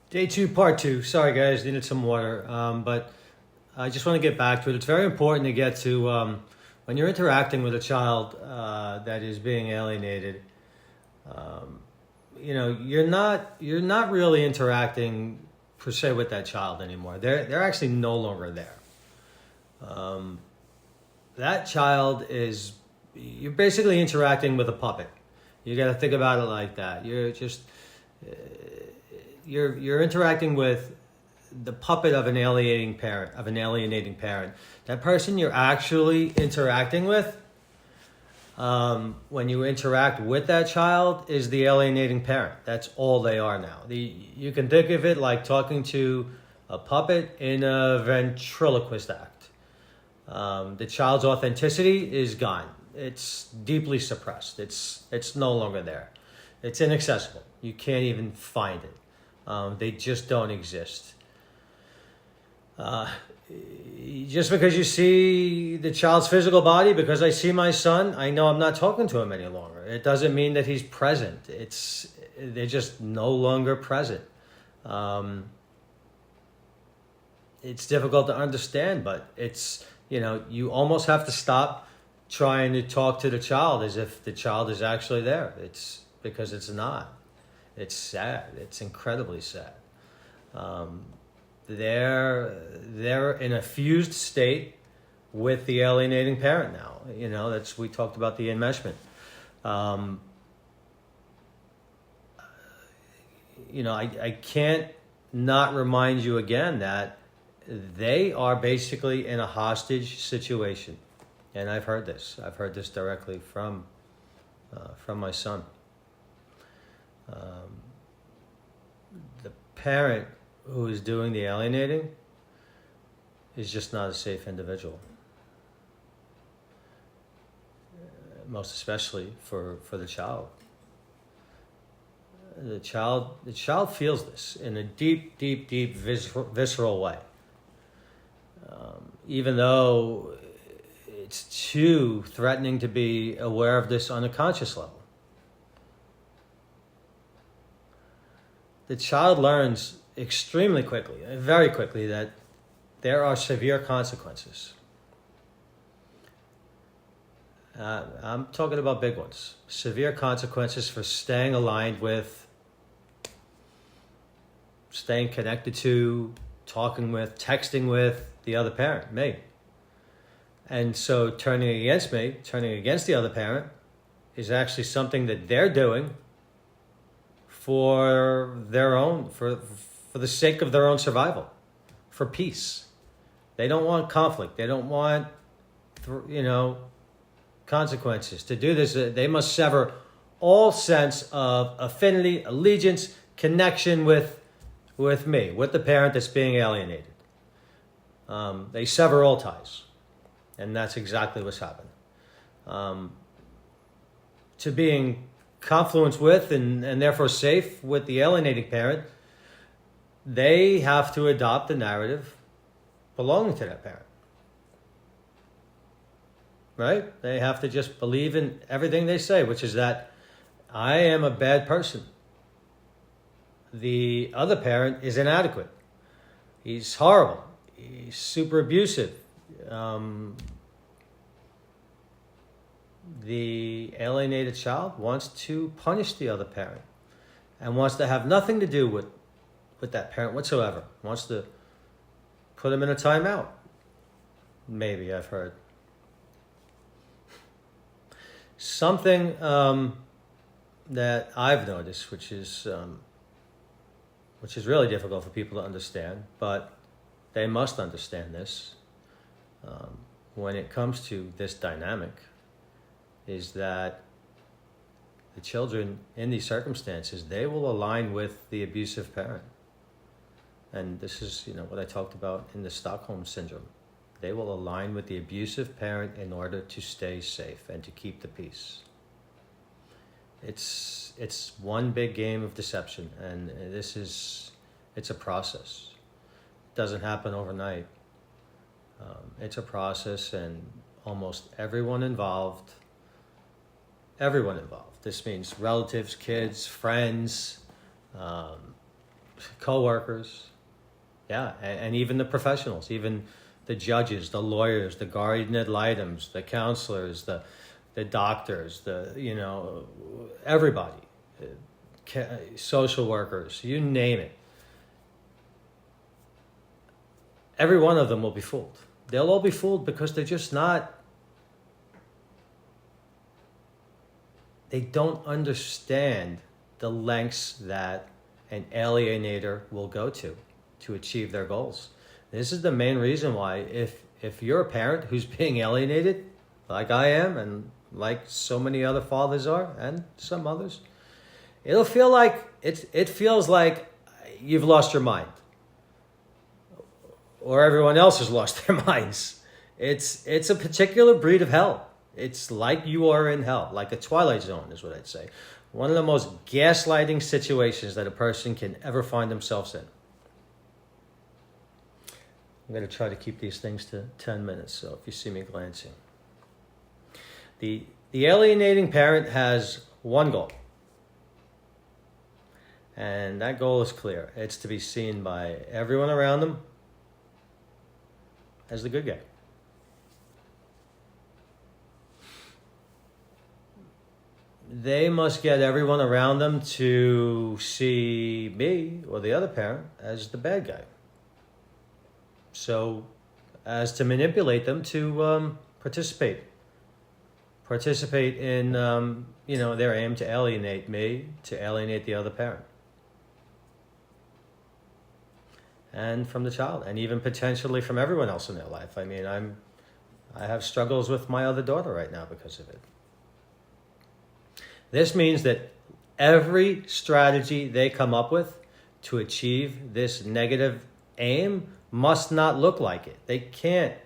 Day two, part two. Sorry, guys, needed some water. But I just want to get back to it. It's very important to get to when you're interacting with a child that is being alienated. Um, you're not really interacting per se with that child anymore. They're actually no longer there. Um, that child is you're basically interacting with a puppet. You got to think about it like that. You're interacting with the puppet of an alienating parent. That person you're actually interacting with, when you interact with that child, is the alienating parent. That's all they are now. You can think of it like talking to a puppet in a ventriloquist act. The child's authenticity is gone. It's deeply suppressed. It's no longer there. It's inaccessible. You can't even find it. They just don't exist. Uh, just because you see the child's physical body, because I see my son, I know I'm not talking to him any longer. It doesn't mean that he's present. They're just no longer present. Um, it's difficult to understand, but you almost have to stop trying to talk to the child as if the child is actually there. It's because it's not. It's sad. It's incredibly sad. Um, they're in a fused state with the alienating parent now. We talked about the enmeshment. Um, I can't not remind you again that they are basically in a hostage situation, and I've heard this. I've heard this directly from my son. Um, the parent who is doing the alienating is just not a safe individual, most especially for the child. The child feels this in a deep, deep, deep visceral way. Even though it's too threatening to be aware of this on a conscious level. The child learns extremely quickly, very quickly, that there are severe consequences. I'm talking about big ones. Severe consequences for staying aligned with, staying connected to, talking with, texting with the other parent, me. And so turning against me, turning against the other parent, is actually something that they're doing for the sake of their own survival, for peace. They don't want conflict. They don't want, consequences. To do this, they must sever all sense of affinity, allegiance, connection with me, with the parent that's being alienated. They sever all ties, and that's exactly what's happened. To being confluence with and therefore safe with the alienating parent, they have to adopt the narrative belonging to that parent. Right? They have to just believe in everything they say, which is that I am a bad person. The other parent is inadequate. He's horrible. He's super abusive. The alienated child wants to punish the other parent and wants to have nothing to do with that parent whatsoever. Wants to put him in a timeout. Maybe, I've heard. Something that I've noticed, which is really difficult for people to understand, but they must understand this when it comes to this dynamic, is that the children in these circumstances, they will align with the abusive parent. And this is, what I talked about in the Stockholm Syndrome. They will align with the abusive parent in order to stay safe and to keep the peace. It's one big game of deception, and it's a process. It doesn't happen overnight. It's a process, and almost everyone involved, this means relatives, kids, friends, co-workers, yeah, and even the professionals, even the judges, the lawyers, the guardian ad litems, the counselors, the doctors, everybody, social workers, you name it. Every one of them will be fooled. They'll all be fooled because they're just not. They don't understand the lengths that an alienator will go to achieve their goals. This is the main reason why if you're a parent who's being alienated, like I am and like so many other fathers are and some others, it feels like you've lost your mind or everyone else has lost their minds. It's a particular breed of hell. It's like you are in hell, like a Twilight Zone is what I'd say. One of the most gaslighting situations that a person can ever find themselves in. I'm going to try to keep these things to 10 minutes, so if you see me glancing. The alienating parent has one goal. And that goal is clear. It's to be seen by everyone around them as the good guy. They must get everyone around them to see me or the other parent as the bad guy. So as to manipulate them to participate in their aim to alienate me, to alienate the other parent, and from the child, and even potentially from everyone else in their life. I mean, I have struggles with my other daughter right now because of it. This means that every strategy they come up with to achieve this negative aim must not look like it. They can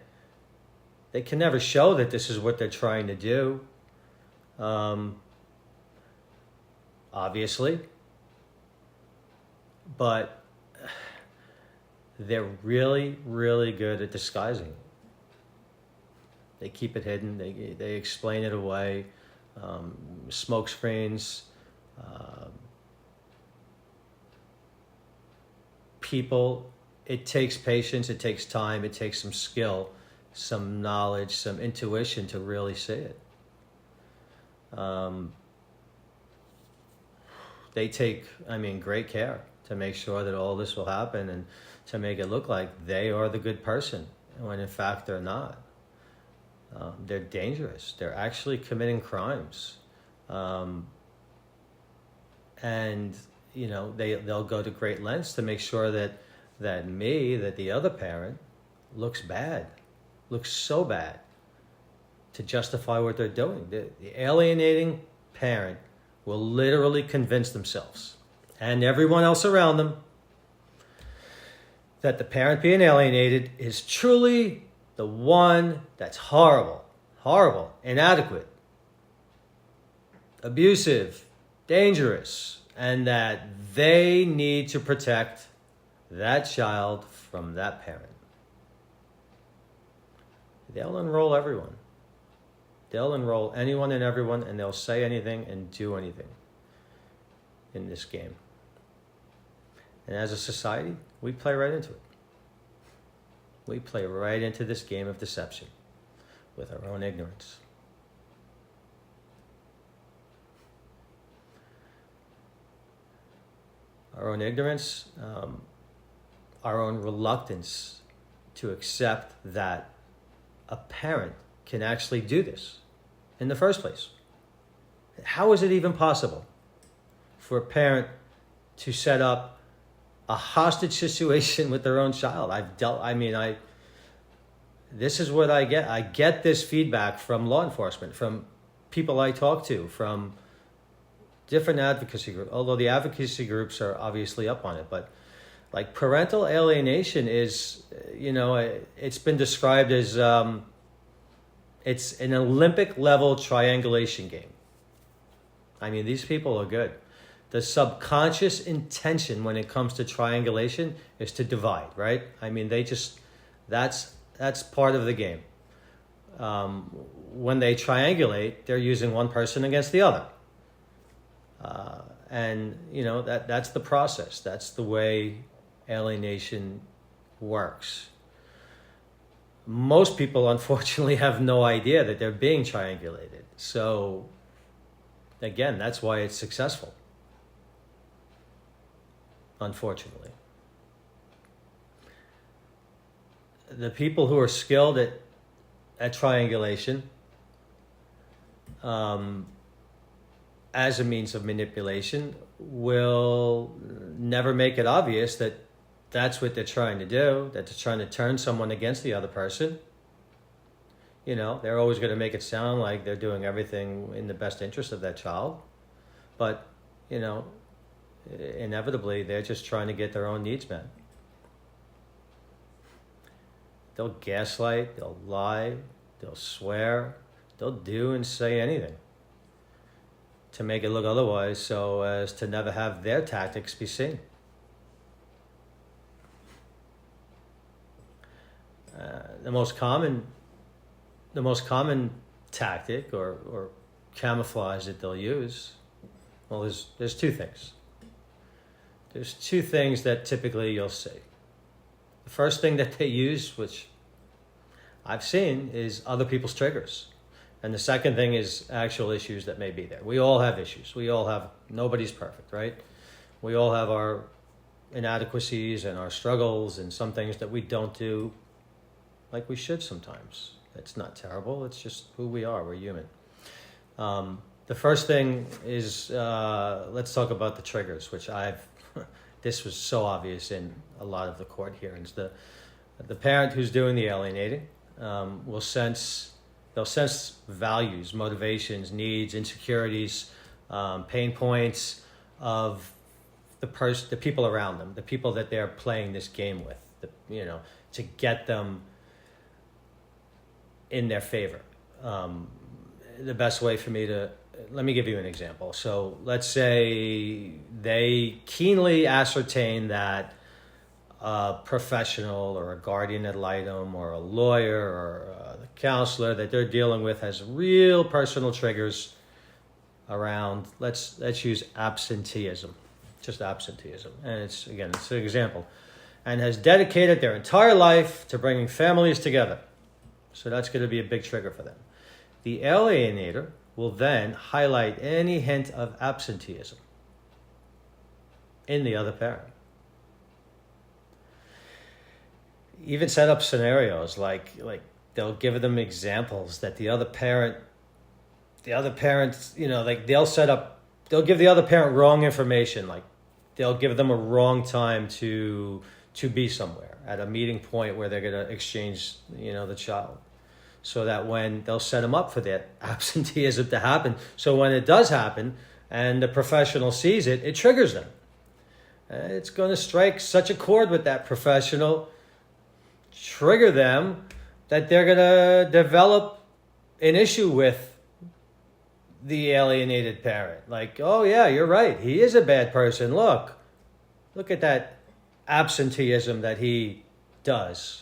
never show that this is what they're trying to do. Obviously. But they're really, really good at disguising it. They keep it hidden. They explain it away. Smoke screens, people. It takes patience, it takes time, it takes some skill, some knowledge, some intuition to really see it. They take, great care to make sure that all this will happen and to make it look like they are the good person, when in fact they're not. They're dangerous. They're actually committing crimes. And, they'll go to great lengths to make sure that the other parent looks bad, looks so bad, to justify what they're doing. The alienating parent will literally convince themselves and everyone else around them that the parent being alienated is truly the one that's horrible, inadequate, abusive, dangerous, and that they need to protect that child from that parent. They'll enroll everyone. They'll enroll anyone and everyone, and they'll say anything and do anything in this game. And as a society, we play right into it. We play right into this game of deception with our own ignorance. Our own ignorance, our own reluctance to accept that a parent can actually do this in the first place. How is it even possible for a parent to set up a hostage situation with their own child? This is what I get. I get this feedback from law enforcement, from people I talk to, from different advocacy groups, although the advocacy groups are obviously up on it. But like parental alienation is, it's been described as, it's an Olympic level triangulation game. These people are good. The subconscious intention when it comes to triangulation is to divide, right? That's part of the game. When they triangulate, they're using one person against the other. And that's the process. That's the way alienation works. Most people, unfortunately, have no idea that they're being triangulated. So, again, that's why it's successful. Unfortunately. The people who are skilled at triangulation, as a means of manipulation, will never make it obvious that that's what they're trying to do, that they're trying to turn someone against the other person. They're always going to make it sound like they're doing everything in the best interest of that child. But, inevitably, they're just trying to get their own needs met. They'll gaslight, they'll lie, they'll swear, they'll do and say anything to make it look otherwise, so as to never have their tactics be seen. The most common tactic or camouflage that they'll use, well, there's two things. There's two things that typically you'll see. The first thing that they use, which I've seen, is other people's triggers. And the second thing is actual issues that may be there. We all have issues. Nobody's perfect, right? We all have our inadequacies and our struggles and some things that we don't do like we should sometimes. It's not terrible. It's just who we are. We're human. The first thing is, let's talk about the triggers, which this was so obvious in a lot of the court hearings. The parent who's doing the alienating they'll sense values, motivations, needs, insecurities, pain points of the people around them, the people that they're playing this game with, to get them in their favor. The best way for me let me give you an example. So let's say they keenly ascertain that a professional or a guardian ad litem or a lawyer or a counselor that they're dealing with has real personal triggers around, let's use absenteeism, just absenteeism. And it's an example. And has dedicated their entire life to bringing families together. So that's going to be a big trigger for them. The alienator will then highlight any hint of absenteeism in the other parent. Even set up scenarios like they'll give them examples that the other parent, they'll give the other parent wrong information, like they'll give them a wrong time to be somewhere at a meeting point where they're going to exchange, the child. So that when they'll set them up for that absenteeism to happen. So when it does happen and the professional sees it, it triggers them. It's going to strike such a chord with that professional, trigger them, that they're going to develop an issue with the alienated parent. Like, oh yeah, you're right. He is a bad person. Look at that absenteeism that he does.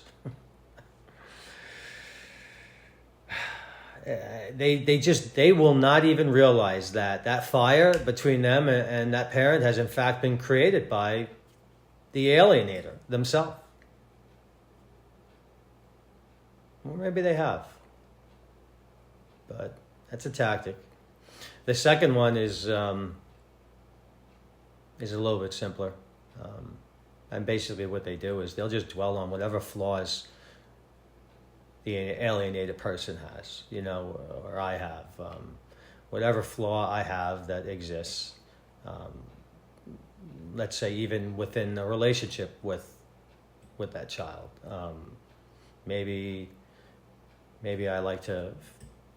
They will not even realize that fire between them and that parent has in fact been created by the alienator themselves. Well, maybe they have, but that's a tactic. The second one is a little bit simpler, and basically what they do is they'll just dwell on whatever flaws the alienated person has, or I have, whatever flaw I have that exists. Let's say even within a relationship with that child. Maybe I like to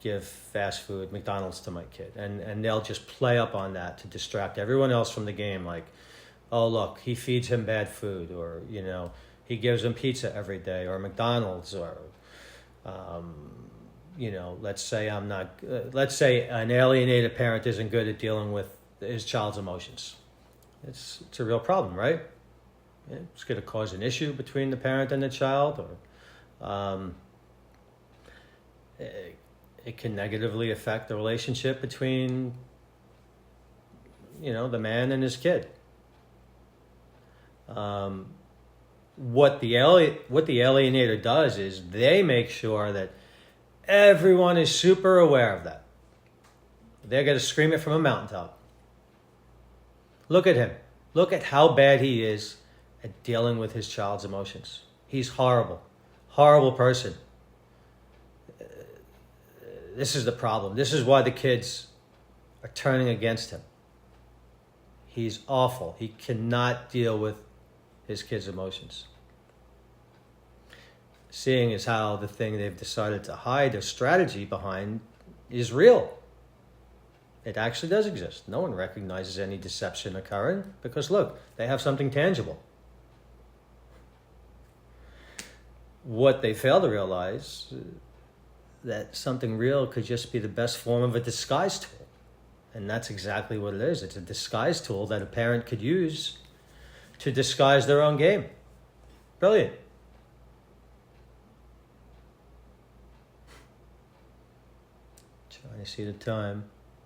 give fast food, McDonald's, to my kid, and they'll just play up on that to distract everyone else from the game. Like, oh look, he feeds him bad food, or he gives him pizza every day, or McDonald's, or let's say an alienated parent isn't good at dealing with his child's emotions. It's a real problem, right? It's going to cause an issue between the parent and the child, or it can negatively affect the relationship between the man and his kid. What the alienator does is they make sure that everyone is super aware of that. They're going to scream it from a mountaintop. Look at him. Look at how bad he is at dealing with his child's emotions. He's horrible. Horrible person. This is the problem. This is why the kids are turning against him. He's awful. He cannot deal with his kids' emotions. Seeing as how the thing they've decided to hide, their strategy behind, is real. It actually does exist. No one recognizes any deception occurring because, look, they have something tangible. What they fail to realize that something real could just be the best form of a disguise tool. And that's exactly what it is. It's a disguise tool that a parent could use to disguise their own game. Brilliant. Trying to see the time.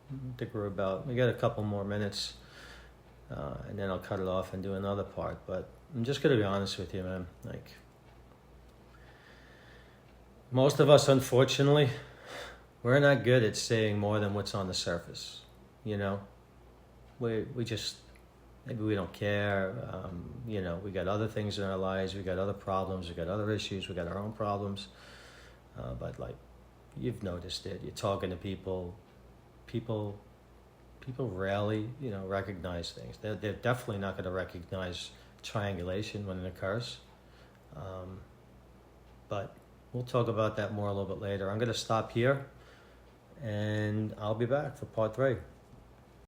I think we got a couple more minutes. And then I'll cut it off and do another part. But I'm just going to be honest with you, man. Like, most of us, unfortunately, we're not good at saying more than what's on the surface. We just, maybe we don't care. We got other things in our lives. We got other problems. We got other issues. We got our own problems. But like, you've noticed it. You're talking to people. People rarely, recognize things. They're definitely not going to recognize triangulation when it occurs. But we'll talk about that more a little bit later. I'm going to stop here, and I'll be back for part 3.